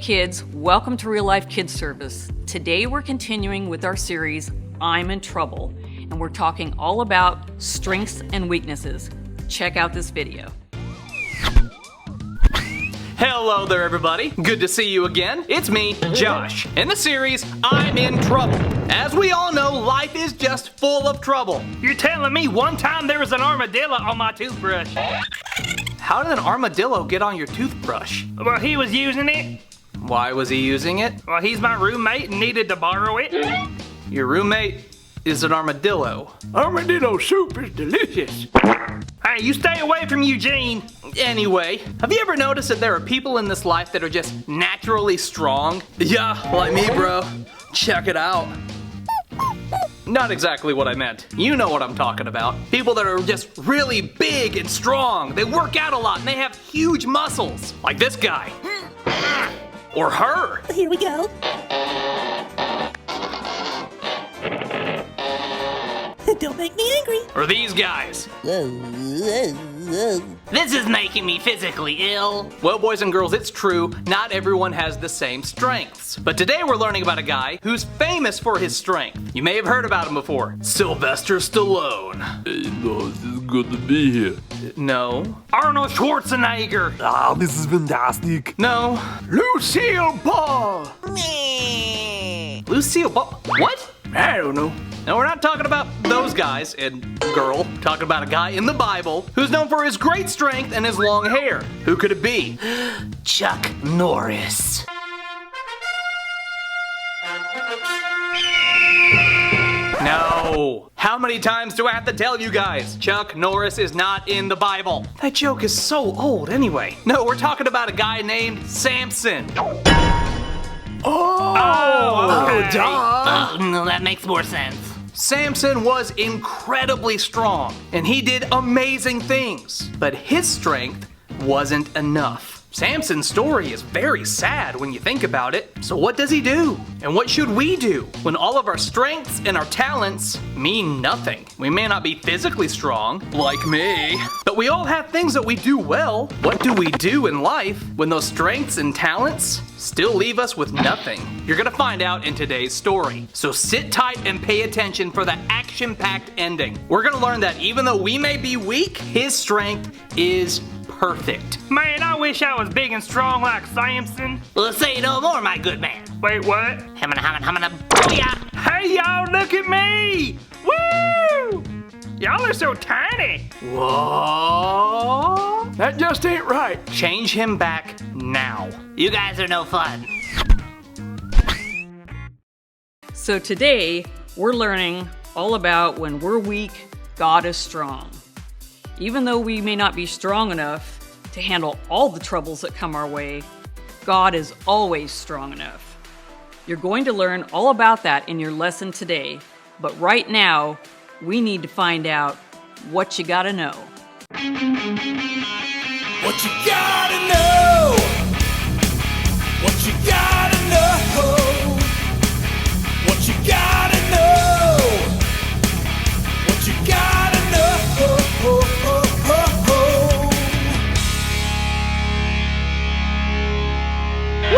kids, welcome to Real Life Kids Service. Today we're continuing with our series, I'm in Trouble, and we're talking all about strengths and weaknesses. Check out this video. Hello there everybody, good to see you again. It's me, Josh. In the series, I'm in Trouble. As we all know, life is just full of trouble. You're telling me one time there was an armadillo on my toothbrush? How did an armadillo get on your toothbrush? Well, he was using it. Why was he using it? Well, he's my roommate and needed to borrow it. Your roommate is an armadillo. Armadillo soup is delicious. Hey, you stay away from Eugene. Anyway, have you ever noticed that there are people in this life that are just naturally strong? Yeah, like me, bro. Check it out. Not exactly what I meant. You know what I'm talking about. People that are just really big and strong. They work out a lot and they have huge muscles. Like this guy. Or her. Here we go. Don't make me angry. Or these guys. This is making me physically ill. Well, boys and girls, it's true. Not everyone has the same strengths. But today we're learning about a guy who's famous for his strength. You may have heard about him before. Sylvester Stallone. Hey, boss, it's good to be here. No. Arnold Schwarzenegger. Ah, this is fantastic. No. Lucille Ball. Lucille Ball. What? I don't know. Now, we're not talking about those guys and girl. We're talking about a guy in the Bible who's known for his great strength and his long hair. Who could it be? Chuck Norris. No. How many times do I have to tell you guys? Chuck Norris is not in the Bible. That joke is so old anyway. No, we're talking about a guy named Samson. Okay. Oh, no, that makes more sense. Samson was incredibly strong, and he did amazing things. But his strength wasn't enough. Samson's story is very sad when you think about it. So what does he do? And what should we do when all of our strengths and our talents mean nothing? We may not be physically strong, like me, but we all have things that we do well. What do we do in life when those strengths and talents still leave us with nothing? You're gonna find out in today's story. So sit tight and pay attention for the action-packed ending. We're gonna learn that even though we may be weak, his strength is perfect. Man, I wish I was big and strong like Samson. Well, say no more, my good man. Wait, what? Hamana, booyah! Hey, y'all, look at me! Woo! Y'all are so tiny. Whoa! That just ain't right. Change him back now. You guys are no fun. So today we're learning all about when we're weak, God is strong. Even though we may not be strong enough to handle all the troubles that come our way, God is always strong enough. You're going to learn all about that in your lesson today, but right now, we need to find out what you gotta know. What you gotta know? What you gotta know? What you gotta know? What you gotta know? Woo!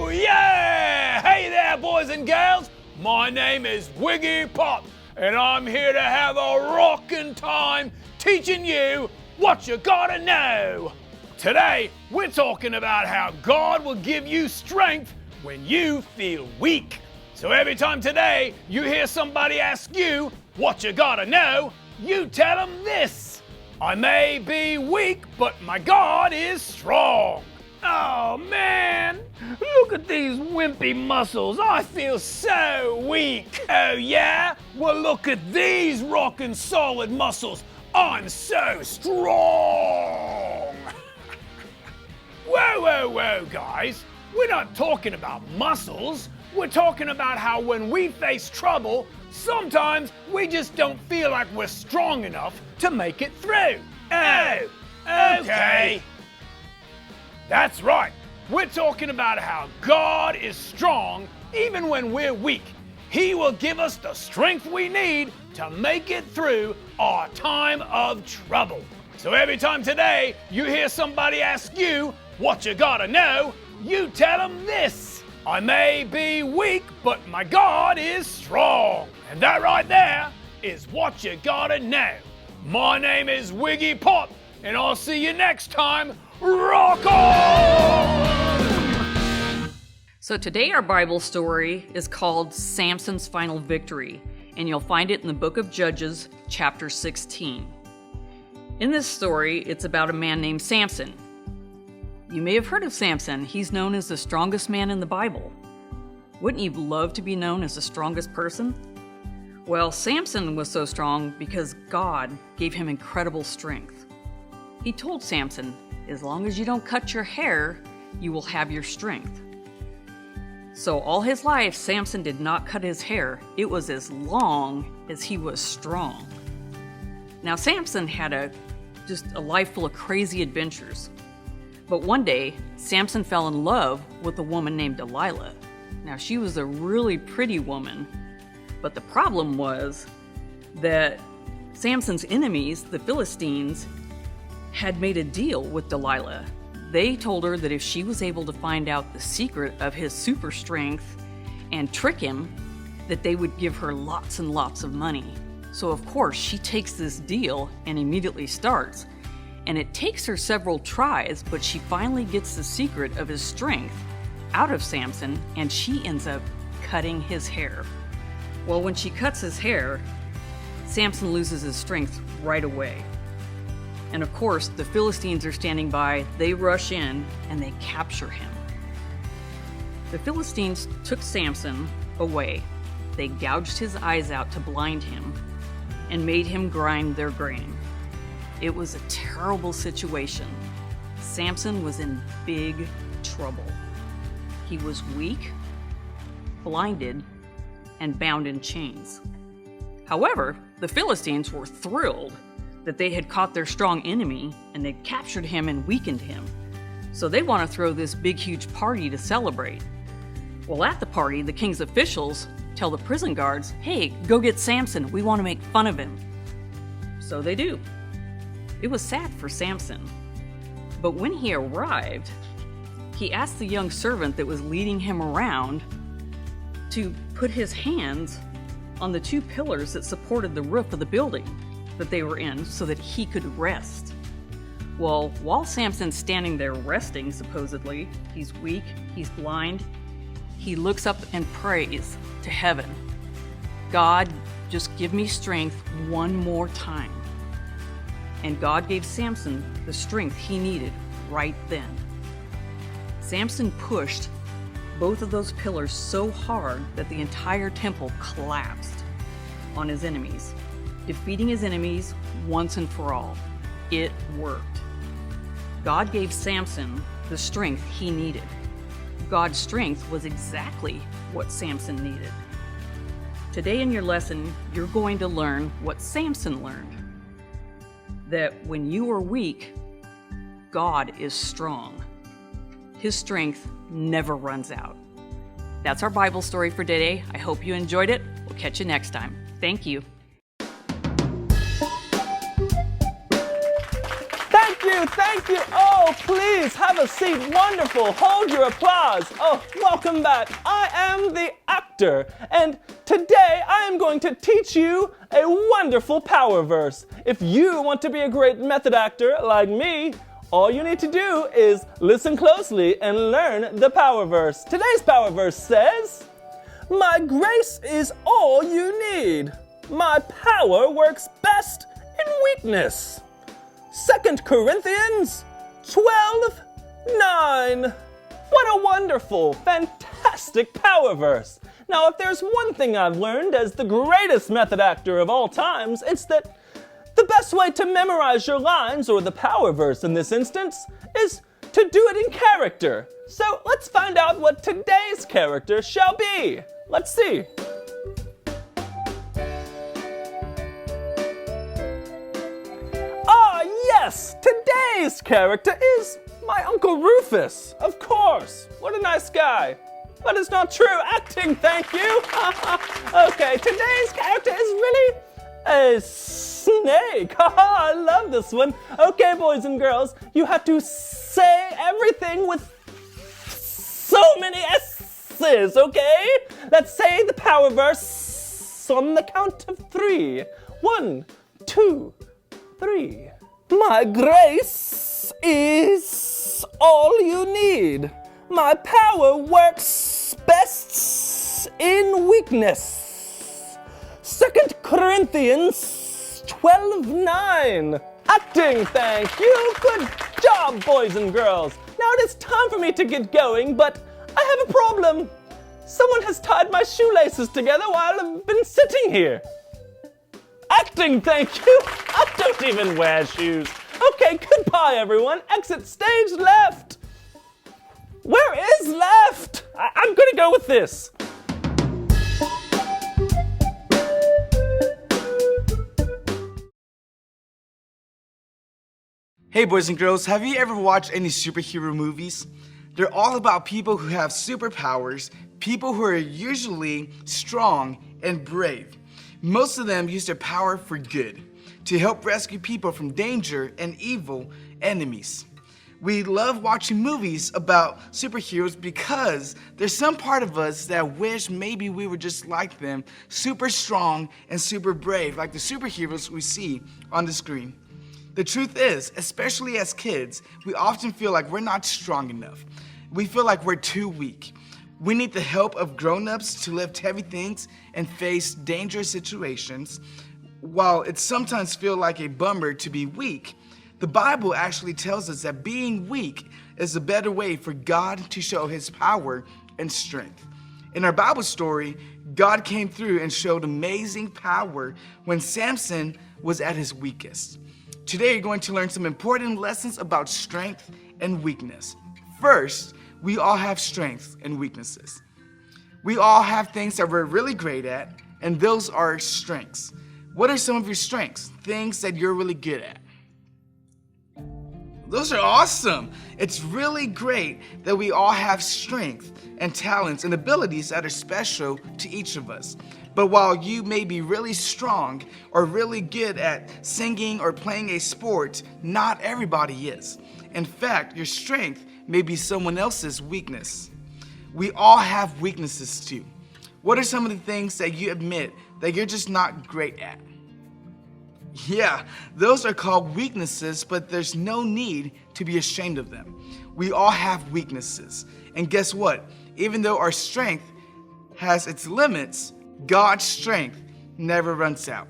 Yeah! Hey there, boys and girls. My name is Wiggy Pop, and I'm here to have a rockin' time teaching you what you gotta know. Today, we're talking about how God will give you strength when you feel weak. So every time today you hear somebody ask you what you gotta know, you tell them this: I may be weak, but my God is strong. Oh man, look at these wimpy muscles. I feel so weak. Oh yeah? Well, look at these rockin' solid muscles. I'm so strong. Whoa, guys. We're not talking about muscles. We're talking about how when we face trouble, sometimes we just don't feel like we're strong enough to make it through. Oh, okay. That's right. We're talking about how God is strong even when we're weak. He will give us the strength we need to make it through our time of trouble. So every time today you hear somebody ask you what you gotta know, you tell them this: I may be weak, but my God is strong. And that right there is what you gotta know. My name is Wiggy Pop, and I'll see you next time. Rock on! So today our Bible story is called Samson's Final Victory, and you'll find it in the book of Judges, chapter 16. In this story, it's about a man named Samson. You may have heard of Samson. He's known as the strongest man in the Bible. Wouldn't you love to be known as the strongest person? Well, Samson was so strong because God gave him incredible strength. He told Samson, as long as you don't cut your hair, you will have your strength. So all his life, Samson did not cut his hair. It was as long as he was strong. Now, Samson had just a life full of crazy adventures. But one day, Samson fell in love with a woman named Delilah. Now, she was a really pretty woman, but the problem was that Samson's enemies, the Philistines, had made a deal with Delilah. They told her that if she was able to find out the secret of his super strength and trick him, that they would give her lots and lots of money. So of course, she takes this deal and immediately starts. And it takes her several tries, but she finally gets the secret of his strength out of Samson, and she ends up cutting his hair. Well, when she cuts his hair, Samson loses his strength right away. And of course, the Philistines are standing by. They rush in and they capture him. The Philistines took Samson away. They gouged his eyes out to blind him and made him grind their grain. It was a terrible situation. Samson was in big trouble. He was weak, blinded, and bound in chains. However, the Philistines were thrilled that they had caught their strong enemy and they'd captured him and weakened him. So they want to throw this big, huge party to celebrate. Well, at the party, the king's officials tell the prison guards, hey, go get Samson. We want to make fun of him. So they do. It was sad for Samson. But when he arrived, he asked the young servant that was leading him around to put his hands on the two pillars that supported the roof of the building that they were in so that he could rest. Well, while Samson's standing there resting, supposedly, he's weak, he's blind, he looks up and prays to heaven. God, just give me strength one more time. And God gave Samson the strength he needed right then. Samson pushed both of those pillars so hard that the entire temple collapsed on his enemies, defeating his enemies once and for all. It worked. God gave Samson the strength he needed. God's strength was exactly what Samson needed. Today in your lesson, you're going to learn what Samson learned. That when you are weak, God is strong. His strength never runs out. That's our Bible story for today. I hope you enjoyed it. We'll catch you next time. Thank you. Thank you. Oh, please have a seat. Wonderful. Hold your applause. Oh, welcome back. I am the actor, and today I am going to teach you a wonderful power verse. If you want to be a great method actor like me, all you need to do is listen closely and learn the power verse. Today's power verse says, "My grace is all you need. My power works best in weakness." 2 Corinthians 12:9. What a wonderful, fantastic power verse. Now, if there's one thing I've learned as the greatest method actor of all times, it's that the best way to memorize your lines, or the power verse in this instance, is to do it in character. So let's find out what today's character shall be. Let's see. Yes, today's character is my Uncle Rufus, of course. What a nice guy. But it's not true. Acting, thank you. Okay, today's character is really a snake. Haha, I love this one. Okay, boys and girls, you have to say everything with so many S's, okay? Let's say the power verse on the count of 3. 1, 2, 3. My grace is all you need. My power works best in weakness. 2 Corinthians 12:9. Acting, thank you. Good job, boys and girls. Now it is time for me to get going, but I have a problem. Someone has tied my shoelaces together while I've been sitting here. Acting, thank you. I don't even wear shoes. Okay, goodbye, everyone. Exit stage left. Where is left? I'm gonna go with this. Hey boys and girls, have you ever watched any superhero movies? They're all about people who have superpowers, people who are usually strong and brave. Most of them use their power for good, to help rescue people from danger and evil enemies. We love watching movies about superheroes because there's some part of us that wish maybe we were just like them, super strong and super brave, like the superheroes we see on the screen. The truth is, especially as kids, we often feel like we're not strong enough. We feel like we're too weak. We need the help of grown-ups to lift heavy things and face dangerous situations. While it sometimes feels like a bummer to be weak, the Bible actually tells us that being weak is a better way for God to show His power and strength. In our Bible story, God came through and showed amazing power when Samson was at his weakest. Today, you're going to learn some important lessons about strength and weakness. First, we all have strengths and weaknesses. We all have things that we're really great at, and those are strengths. What are some of your strengths? Things that you're really good at. Those are awesome. It's really great that we all have strength and talents and abilities that are special to each of us. But while you may be really strong or really good at singing or playing a sport, not everybody is. In fact, your strength may be someone else's weakness. We all have weaknesses too. What are some of the things that you admit that you're just not great at? Yeah, those are called weaknesses, but there's no need to be ashamed of them. We all have weaknesses. And guess what? Even though our strength has its limits, God's strength never runs out.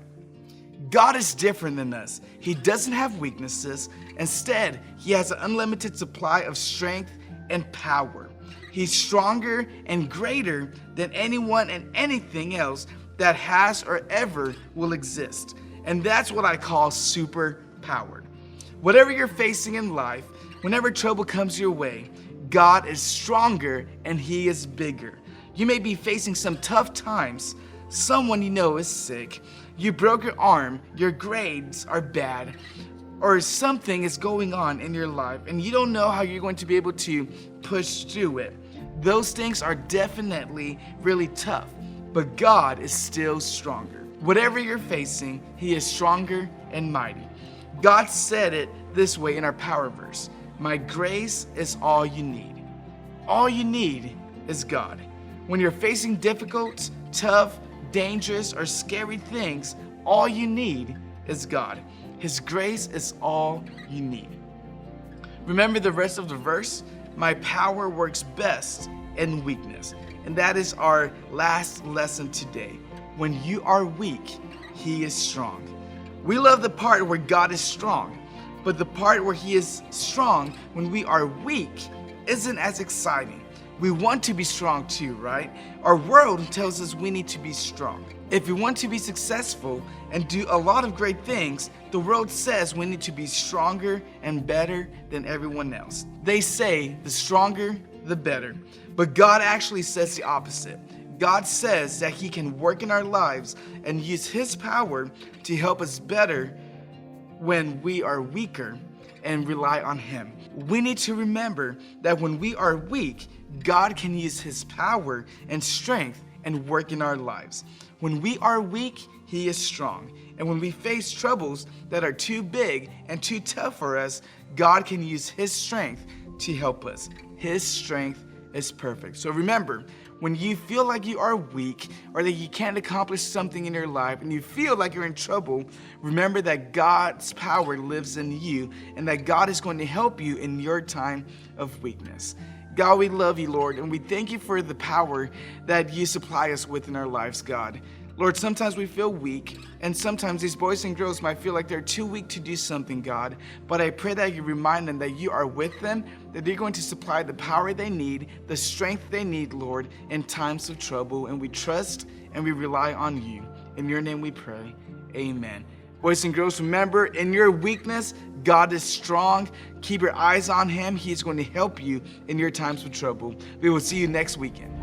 God is different than us. He doesn't have weaknesses. Instead, He has an unlimited supply of strength and power. He's stronger and greater than anyone and anything else that has or ever will exist. And that's what I call super powered. Whatever you're facing in life, whenever trouble comes your way, God is stronger and He is bigger. You may be facing some tough times. Someone you know is sick. You broke your arm, your grades are bad, or something is going on in your life and you don't know how you're going to be able to push through it. Those things are definitely really tough, but God is still stronger. Whatever you're facing, He is stronger and mighty. God said it this way in our power verse: my grace is all you need. All you need is God. When you're facing difficult, tough, dangerous, or scary things, all you need is God. His grace is all you need. Remember the rest of the verse? My power works best in weakness. And that is our last lesson today. When you are weak, He is strong. We love the part where God is strong, but the part where He is strong when we are weak isn't as exciting. We want to be strong too, right? Our world tells us we need to be strong. If we want to be successful and do a lot of great things, the world says we need to be stronger and better than everyone else. They say the stronger, the better. But God actually says the opposite. God says that He can work in our lives and use His power to help us better when we are weaker and rely on Him. We need to remember that when we are weak, God can use His power and strength and work in our lives. When we are weak, he is strong. And when we face troubles that are too big and too tough for us, God can use his strength to help us. His strength is perfect. So remember, when you feel like you are weak or that you can't accomplish something in your life and you feel like you're in trouble, remember that God's power lives in you and that God is going to help you in your time of weakness. God, we love you, Lord, and we thank you for the power that you supply us with in our lives, God. Lord, sometimes we feel weak, and sometimes these boys and girls might feel like they're too weak to do something, God. But I pray that you remind them that you are with them, that you're going to supply the power they need, the strength they need, Lord, in times of trouble. And we trust and we rely on you. In your name we pray. Amen. Boys and girls, remember, in your weakness, God is strong. Keep your eyes on him. He's going to help you in your times of trouble. We will see you next weekend.